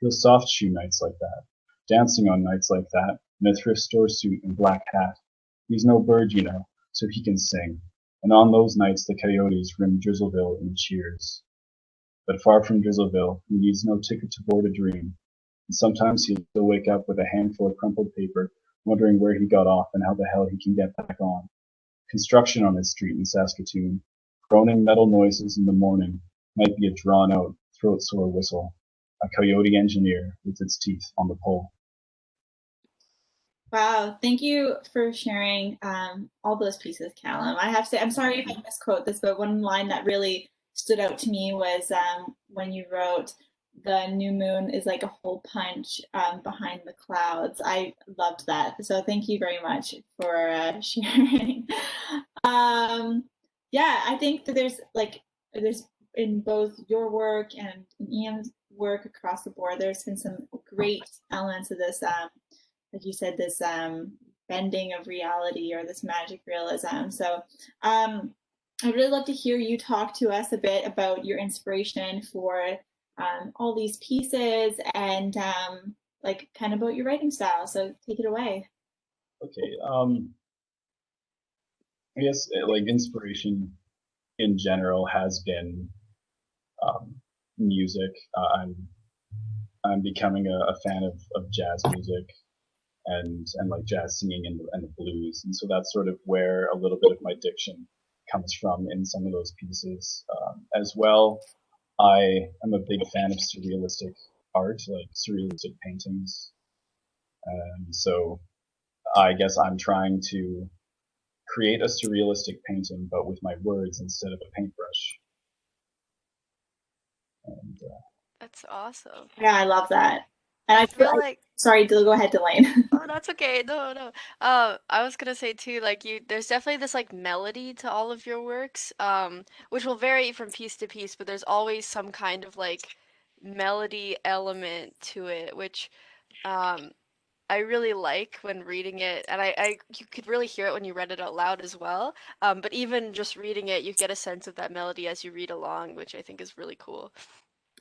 He'll soft shoe nights like that. Dancing on nights like that, in a thrift store suit and black hat. He's no bird, you know, so he can sing. And on those nights the coyotes rim Drizzleville in cheers. But far from Drizzleville, he needs no ticket to board a dream. And sometimes he'll still wake up with a handful of crumpled paper, wondering where he got off and how the hell he can get back on. Construction on his street in Saskatoon. Groaning metal noises in the morning might be a drawn-out, throat-sore whistle. A coyote engineer with its teeth on the pole. Wow, thank you for sharing all those pieces, Callum. I have to say, I'm sorry if I misquote this, but one line that really stood out to me was when you wrote, "The new moon is like a hole punch behind the clouds." I loved that. So thank you very much for sharing. Yeah, I think that there's in both your work and in Ian's work across the board, there's been some great elements of this, like you said, this bending of reality or this magic realism. So I'd really love to hear you talk to us a bit about your inspiration for all these pieces and like kind of about your writing style. So take it away. Okay. I guess like inspiration in general has been music. I'm becoming a fan of jazz music and like jazz singing and the blues, and so that's sort of where a little bit of my diction comes from in some of those pieces. As well, I am a big fan of surrealistic art, like surrealistic paintings, and so I guess I'm trying to create a surrealistic painting, but with my words instead of a paintbrush. And That's awesome. Yeah, I love that. And I feel like sorry, go ahead, Delane. oh, that's okay. No. I was gonna say too, like there's definitely this like melody to all of your works, which will vary from piece to piece, but there's always some kind of like melody element to it, which um, I really like when reading it, and you could really hear it when you read it out loud as well. But even just reading it, you get a sense of that melody as you read along, which I think is really cool.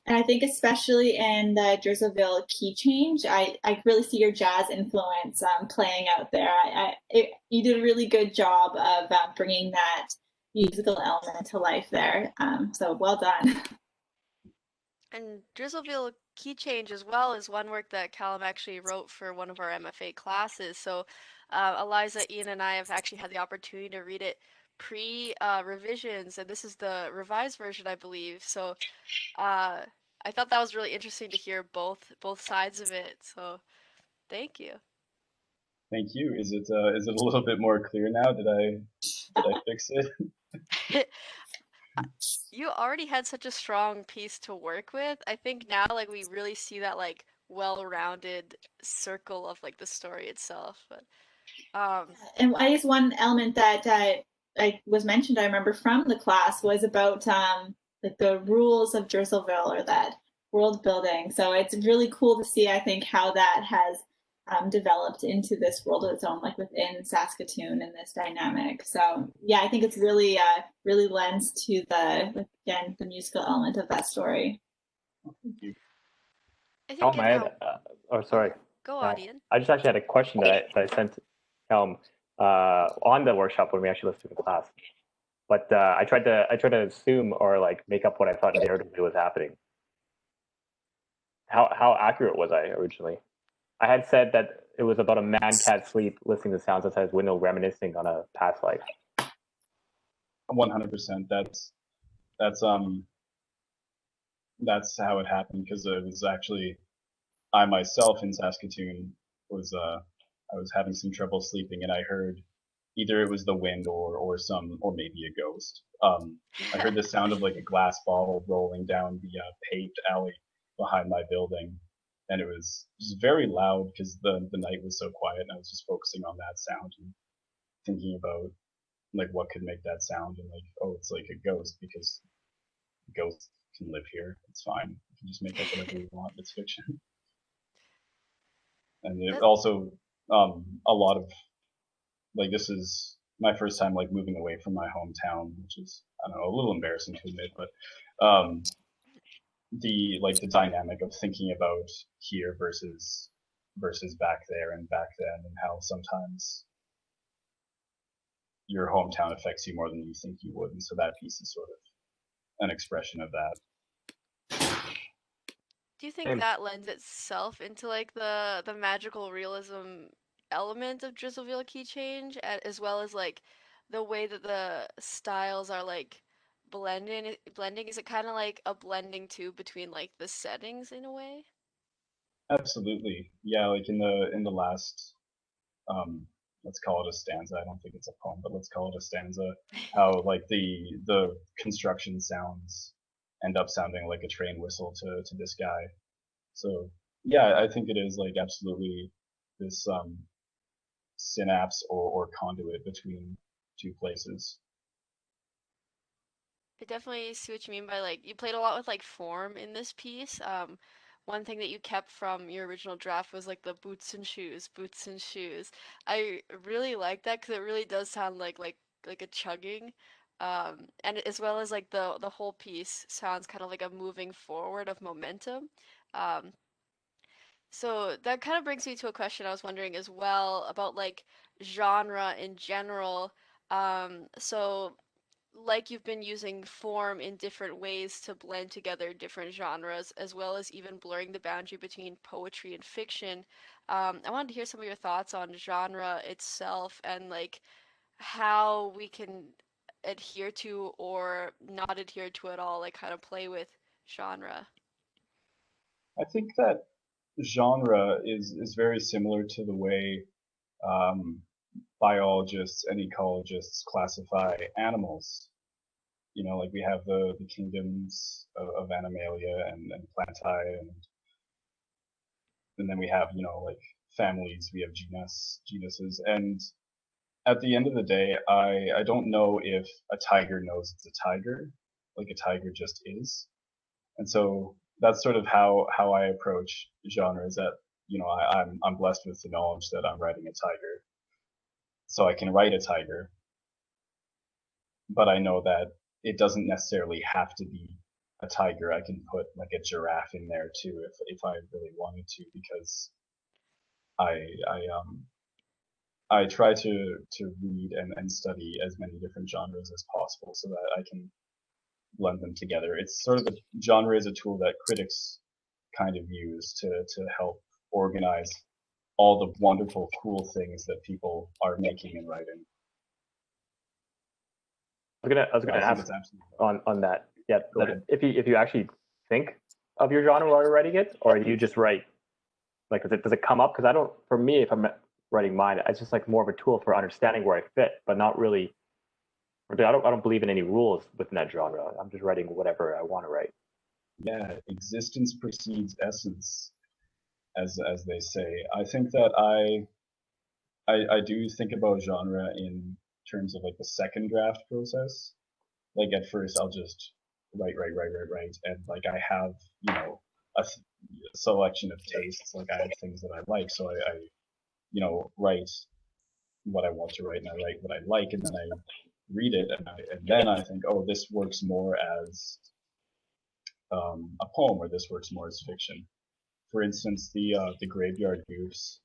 And I think especially in the Drizzleville key change, I really see your jazz influence playing out there. You did a really good job of bringing that musical element to life there. So well done. And Drizzleville Key Change as well is one work that Callum actually wrote for one of our MFA classes. So Aliza, Ian, and I have actually had the opportunity to read it pre-revisions, and this is the revised version, I believe. So I thought that was really interesting to hear both sides of it. So thank you. thank you. Is it a little bit more clear now? Did I fix it? You already had such a strong piece to work with. I think now like we really see that like well-rounded circle of like the story itself. But And I guess one element that I was mentioned, I remember from the class, was about like the rules of Drizzleville or that world building. So it's really cool to see, I think, how that has developed into this world of its own, like within Saskatoon and this dynamic. So yeah, I think it's really really lends to the again the musical element of that story. Thank you. I think sorry. Go on, Ian. I just actually had a question that I sent Callum on the workshop when we actually listened to the class. but I tried to assume or like make up what I thought narratively was happening. How accurate was I originally? I had said that it was about a man can't sleep listening to sounds outside his window, reminiscing on a past life. 100%. That's how it happened, because it was actually I myself in Saskatoon was I was having some trouble sleeping, and I heard either it was the wind or maybe a ghost. I heard the sound of like a glass bottle rolling down the paved alley behind my building, and it was just very loud because the night was so quiet, and I was just focusing on that sound and thinking about like what could make that sound, and like, oh, it's like a ghost, because ghosts can live here. It's fine. You can just make up whatever you want. It's fiction. And it also a lot of like, this is my first time like moving away from my hometown, which is, I don't know, a little embarrassing to admit, but the dynamic of thinking about here versus back there and back then, and how sometimes your hometown affects you more than you think you would, and so that piece is sort of an expression of that. Do you think that lends itself into like the magical realism element of Drizzleville Key Change, as well as like the way that the styles are like blending? Is it kind of like a blending too between like the settings in a way? Absolutely, yeah. Like in the last, let's call it a stanza. I don't think it's a poem, but let's call it a stanza. How like the construction sounds end up sounding like a train whistle to this guy. So yeah, I think it is like absolutely this synapse or conduit between two places. I definitely see what you mean by like you played a lot with like form in this piece. One thing that you kept from your original draft was like the boots and shoes, boots and shoes. I really like that because it really does sound like a chugging. And as well as like the whole piece sounds kind of like a moving forward of momentum. Um, so that kind of brings me to a question I was wondering as well about like genre in general. So like you've been using form in different ways to blend together different genres, as well as even blurring the boundary between poetry and fiction. I wanted to hear some of your thoughts on genre itself and like how we can adhere to or not adhere to at all, like kind of play with genre. I think that genre is very similar to the way um, biologists and ecologists classify animals. You know, like we have the kingdoms of Animalia and Plantae, and then we have, you know, like families, we have genuses, and at the end of the day, I don't know if a tiger knows it's a tiger, like a tiger just is. And so that's sort of how I approach genres. That, you know, I'm blessed with the knowledge that I'm writing a tiger, so I can write a tiger, but I know that it doesn't necessarily have to be a tiger. I can put like a giraffe in there too if I really wanted to, because I I try to read and study as many different genres as possible so that I can blend them together. It's sort of a genre is a tool that critics kind of use to help organize all the wonderful, cool things that people are making and writing. I was gonna ask on that. Yeah, that if you actually think of your genre while you're writing it, or do you just write? Like, does it come up? Because I don't. For me, if I'm writing mine, it's just like more of a tool for understanding where I fit, but not really. I don't believe in any rules within that genre. I'm just writing whatever I want to write. Yeah, existence precedes essence, as they say. I think that I do think about genre in terms of like the second draft process. Like at first, I'll just write, and like I have, you know, a selection of tastes. Like I have things that I like, so I you know, write what I want to write, and I write what I like, and then I read it, and then I think, oh, this works more as a poem, or this works more as fiction. For instance, the Graveyard Goose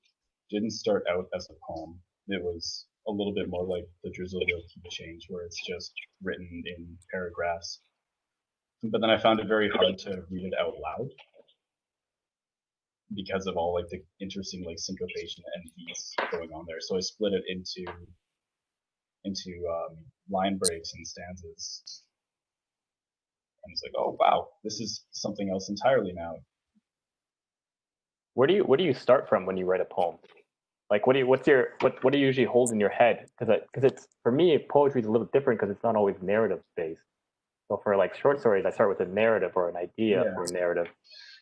didn't start out as a poem. It was a little bit more like the Drizzleville key change, where it's just written in paragraphs. But then I found it very hard to read it out loud because of all like the interesting like syncopation and beats going on there. So I split it into line breaks and stanzas. And it's like, oh wow, this is something else entirely now. Where do you start from when you write a poem? Like, what do you usually hold in your head? Because it's, for me, poetry is a little different because it's not always narrative based. So for like short stories, I start with a narrative or an idea for a narrative.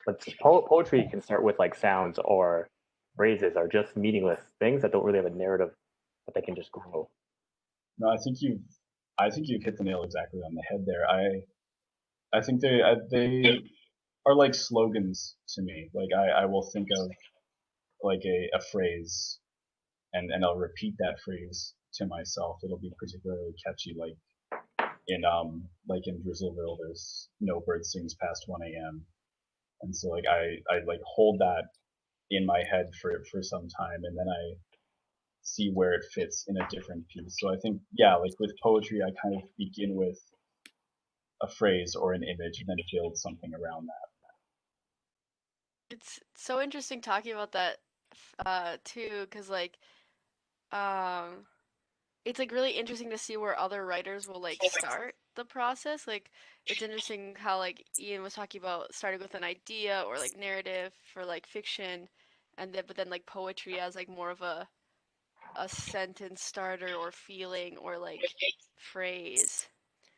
But poetry can start with like sounds or phrases or just meaningless things that don't really have a narrative, but they can just grow. No, I think you've hit the nail exactly on the head there. I think they are like slogans to me. Like I will think of like a phrase and I'll repeat that phrase to myself. It'll be particularly catchy, like in Drizzleville, there's no bird sings past 1 a.m. And so like I like hold that in my head for some time, and then I see where it fits in a different piece. So I think, yeah, like with poetry, I kind of begin with a phrase or an image and then build something around that. It's so interesting talking about that too, because like um it's like really interesting to see where other writers will like start the process. Like it's interesting how like Ian was talking about starting with an idea or like narrative for like fiction, and then but then like poetry as like more of a sentence starter or feeling or like phrase.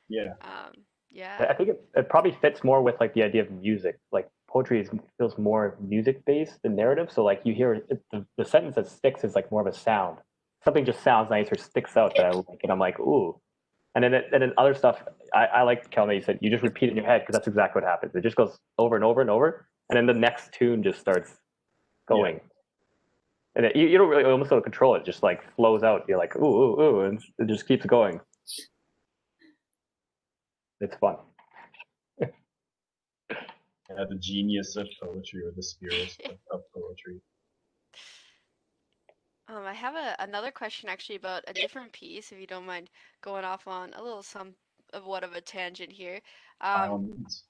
Yeah. Yeah. I think it probably fits more with like the idea of music. Like poetry feels more music based than narrative. So like you hear the sentence that sticks is like more of a sound. Something just sounds nice or sticks out that I like, and I'm like, ooh. And then other stuff, I like, Callum, that you said you just repeat it in your head because that's exactly what happens. It just goes over and over and over, and then the next tune just starts going. Yeah. And you don't really almost don't control it. It just like flows out. You're like, ooh, ooh, ooh, and it just keeps going. It's fun. Yeah, the genius of poetry or the spirit of poetry. I have another question actually about a different piece, if you don't mind going off on a little some of what of a tangent here. By all Um, means.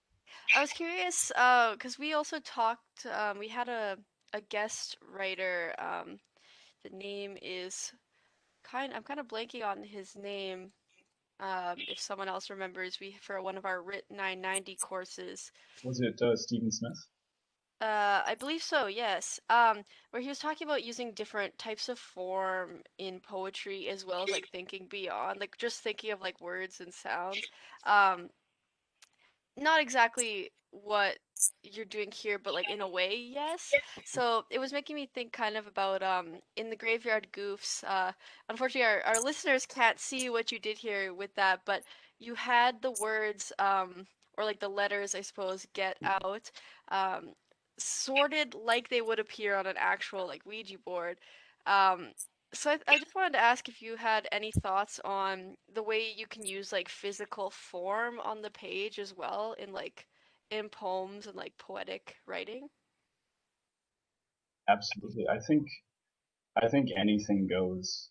I was curious, because we also talked, we had a guest writer. The name is I'm kind of blanking on his name. If someone else remembers, we for one of our Writ 990 courses. Was it Stephen Smith? I believe so, yes. Where he was talking about using different types of form in poetry as well as like thinking beyond, like just thinking of like words and sounds. Um, Not exactly what you're doing here, but like in a way, yes. So it was making me think kind of about in the graveyard goofs. Unfortunately, our listeners can't see what you did here with that, but you had the words or like the letters, I suppose, get out, um, sorted like they would appear on an actual like Ouija board. Um, so I just wanted to ask if you had any thoughts on the way you can use like physical form on the page as well in like in poems and like poetic writing. Absolutely. I think anything goes.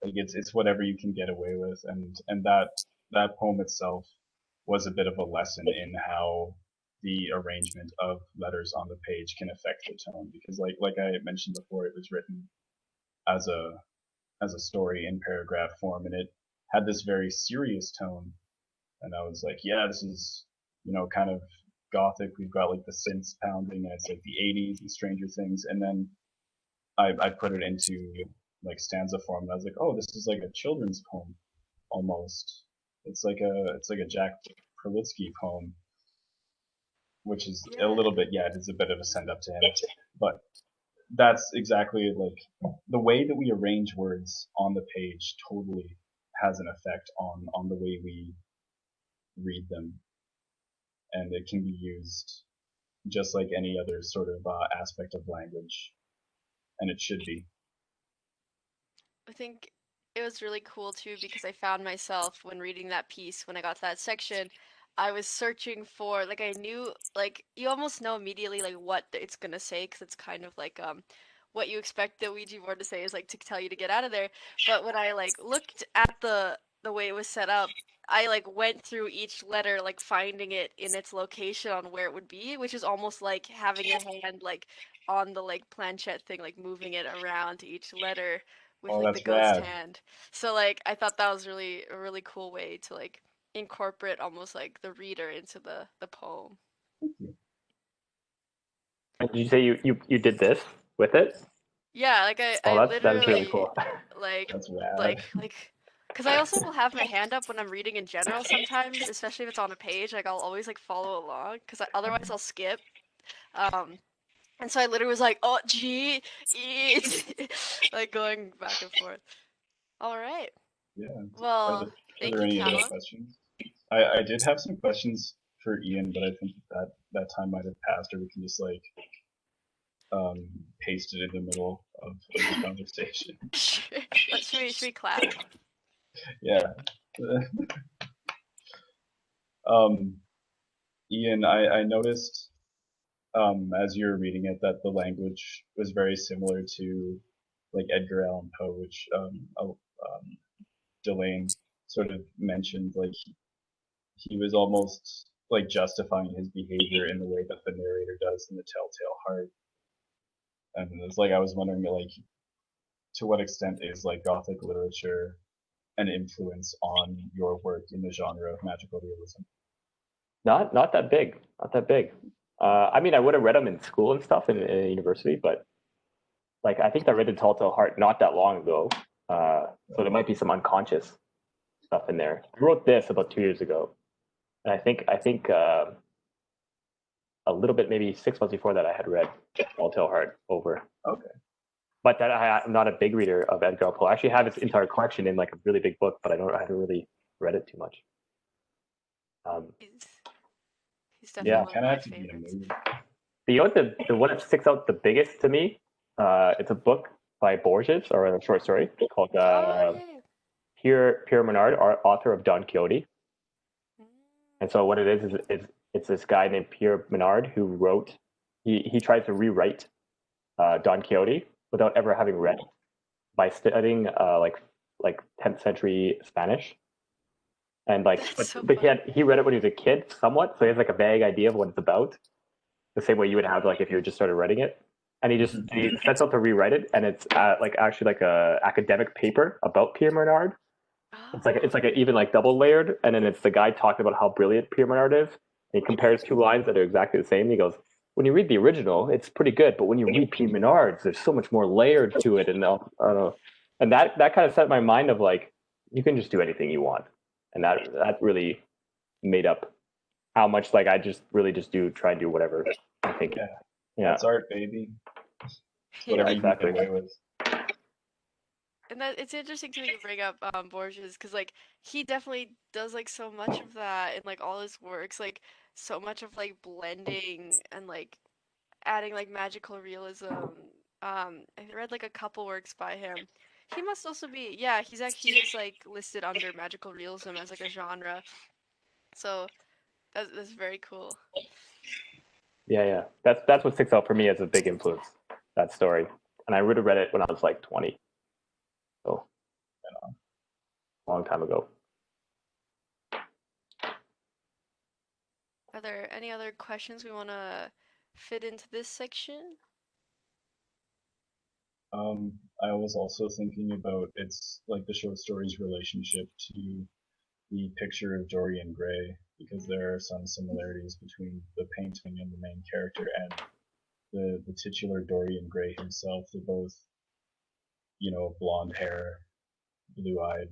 Like it's whatever you can get away with, and that poem itself was a bit of a lesson in how the arrangement of letters on the page can affect the tone, because like I mentioned before, it was written as a story in paragraph form, and it had this very serious tone, and I was like, yeah, this is, kind of gothic. We've got like the synths pounding, and it's like the 80s and Stranger Things, and then I put it into like stanza form, and I was like, oh, this is like a children's poem almost. It's like a Jack Perlitsky poem, which is a Yeah. little bit, yeah, it is a bit of a send up to him, but that's exactly like the way that we arrange words on the page totally has an effect on the way we read them, and it can be used just like any other sort of aspect of language, and it should be. I think it was really cool too because I found myself when reading that piece, when I got to that section, I was searching for like I knew like you almost know immediately like what it's gonna say because it's kind of like what you expect the Ouija board to say is like to tell you to get out of there. But when I like looked at the way it was set up, I like went through each letter, like finding it in its location on where it would be, which is almost like having your hand like on the like planchette thing, like moving it around to each letter with Oh, like the that's ghost rad. hand. So like I thought that was really a really cool way to like incorporate almost like the reader into the poem. And did you say you did this with it? Yeah, like I Oh, I that's really literally cool. like That's rad. like because I also will have my hand up when I'm reading in general sometimes, especially if it's on a page. Like I'll always like follow along because otherwise I'll skip. Um, and so I literally was like, oh, gee, like going back and forth. All right. Yeah. Well, Are thank there you, any other Callum. questions? I did have some questions for Ian, but I think that time might have passed, or we can just like paste it in the middle of the conversation. Sure. Should we clap? Yeah. Ian, I noticed as you were reading it that the language was very similar to like Edgar Allan Poe, which Delane sort of mentioned. Like he was almost like justifying his behavior in the way that the narrator does in The Telltale Heart. And it's like I was wondering, like, to what extent is like Gothic literature an influence on your work in the genre of magical realism? Not that big. Not that big. I mean, I would have read them in school and stuff in university, but like I think I read The Telltale Heart not that long ago. So there might be some unconscious stuff in there. I wrote this about 2 years ago, and I think a little bit, maybe 6 months before that, I had read Telltale Heart over. Okay. But that I'm not a big reader of Edgar Allan Poe. I actually have his entire collection in like a really big book, but I haven't really read it too much. He's definitely Yeah. one of Kind of my have to be in a favorites. mood. The one that sticks out the biggest to me, it's a book by Borges, or a short story called Oh yeah. Pierre Menard, author of Don Quixote. Mm. And so what it is it's this guy named Pierre Menard who wrote. He tries to rewrite Don Quixote without ever having read it by studying like 10th century Spanish. And like, That's so but funny. he read it when he was a kid somewhat, so he has like a vague idea of what it's about, the same way you would have like if you just started writing it. And he sets out to rewrite it, and it's like actually like a academic paper about Pierre Menard. It's like even like double layered, and then it's the guy talking about how brilliant Pierre Menard is. And he compares two lines that are exactly the same. He goes, "When you read the original, it's pretty good, but when you read Pierre Menard's, there's so much more layered to it." And I don't know, and that kind of set my mind of like you can just do anything you want, and that really made up how much like I just really just try and do whatever I think. Yeah. That's art, baby. It's whatever you can exactly. get away with. And that it's interesting to me you bring up Borges because like he definitely does like so much of that in like all his works, like so much of like blending and like adding like magical realism. I read like a couple works by him. He must also be, yeah, he is like listed under magical realism as like a genre. So that's very cool. Yeah. That's what sticks out for me as a big influence. That story, and I would have read it when I was like 20, so a long time ago. Are there any other questions we want to fit into this section? I was also thinking about it's like the short story's relationship to the picture of Dorian Gray, because there are some similarities between the painting and the main character and the titular Dorian Gray himself. They're both, blonde hair, blue-eyed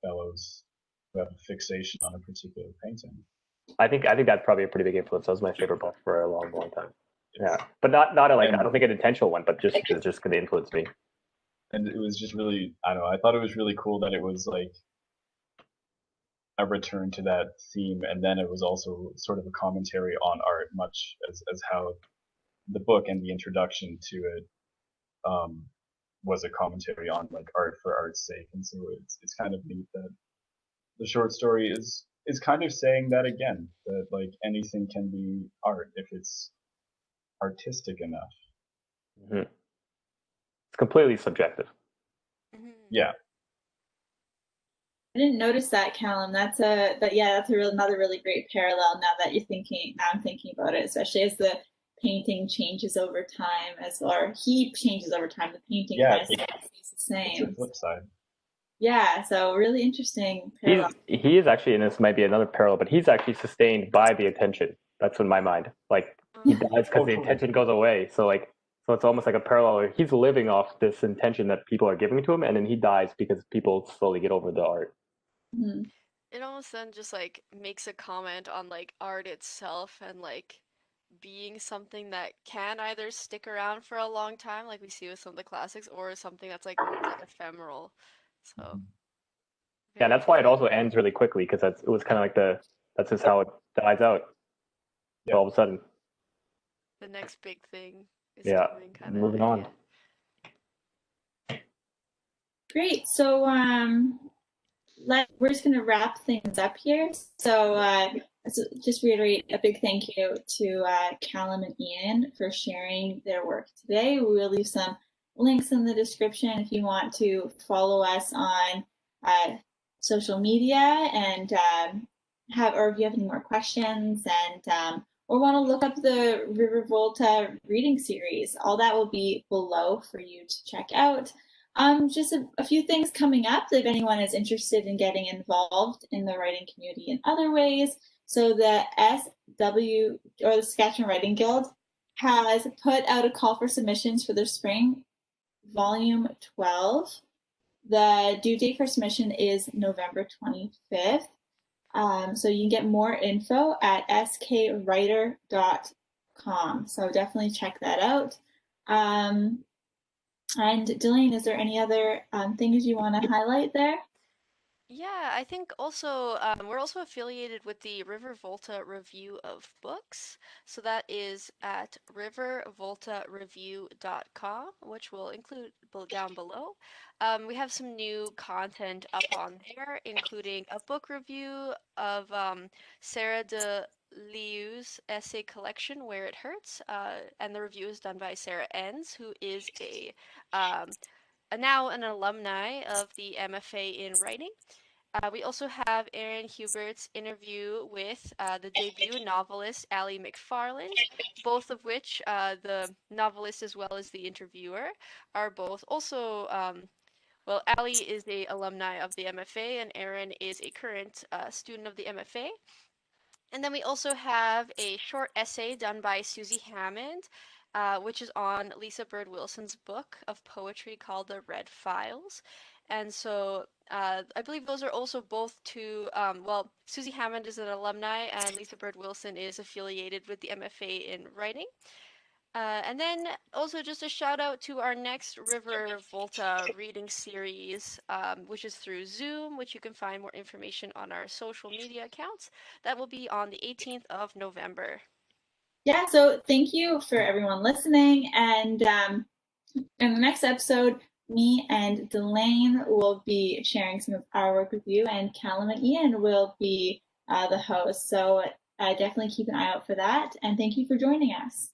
fellows who have a fixation on a particular painting. I think that's probably a pretty big influence. That was my favorite book for a long time. Yeah, but not a, like I don't think an intentional one, but just because it influenced me. And it was just really, I don't know, I thought it was really cool that it was like a return to that theme, and then it was also sort of a commentary on art, much as how the book and the introduction to it was a commentary on like art for art's sake. And so it's kind of neat that the short story is kind of saying that again, that like anything can be art if it's artistic enough. Mm-hmm. completely subjective. Mhm. Yeah. I didn't notice that, Callum. That's another really great parallel now that I'm thinking about it, especially as the painting changes over time or he changes over time. The painting kind of stays the It's same. the flip side. Yeah, so really interesting parallel. He is actually, and this might be another parallel, but he's actually sustained by the attention. That's in my mind. Like he dies because the attention goes away. So it's almost like a parallel where he's living off this intention that people are giving to him, and then he dies because people slowly get over the art. Mm-hmm. It almost then just like makes a comment on like art itself and like being something that can either stick around for a long time, like we see with some of the classics, or something that's like more ephemeral. So Yeah, very that's why it interesting. also ends really quickly because it was kind of like that's just how it dies out. Yeah. All of a sudden. The next big thing is Yeah, coming, kind of moving on. Great. So we're just going to wrap things up here. So just reiterate a big thank you to Callum and Ian for sharing their work today. We will leave some links in the description if you want to follow us on social media and or if you have any more questions and or want to look up the River Volta Reading Series. All that will be below for you to check out. Just a few things coming up if anyone is interested in getting involved in the writing community in other ways. So the SW, or the Saskatchewan Writing Guild, has put out a call for submissions for their spring volume 12. The due date for submission is November 25th. So you can get more info at skwriter.com. So definitely check that out. And Delane, is there any other things you want to highlight there? Yeah, I think also we're also affiliated with the River Volta Review of Books. So that is at rivervoltareview.com, which we'll include down below. We have some new content up on there, including a book review of Sarah de Liu's essay collection, Where It Hurts, and the review is done by Sarah Enns, who is now an alumni of the MFA in writing. We also have Aaron Hubert's interview with the debut novelist Ali McFarland, both of which the novelist as well as the interviewer are both also well, Ali is a alumni of the MFA and Aaron is a current student of the MFA. And then we also have a short essay done by Susie Hammond, which is on Lisa Bird Wilson's book of poetry called The Red Files. And so I believe those are also both two, well, Susie Hammond is an alumni and Lisa Bird Wilson is affiliated with the MFA in writing. And then also just a shout out to our next River Volta reading series, which is through Zoom, which you can find more information on our social media accounts. That will be on the 18th of November. Yeah, so thank you for everyone listening. And in the next episode, me and Delane will be sharing some of our work with you, and Callum and Ian will be the hosts. So definitely keep an eye out for that. And thank you for joining us.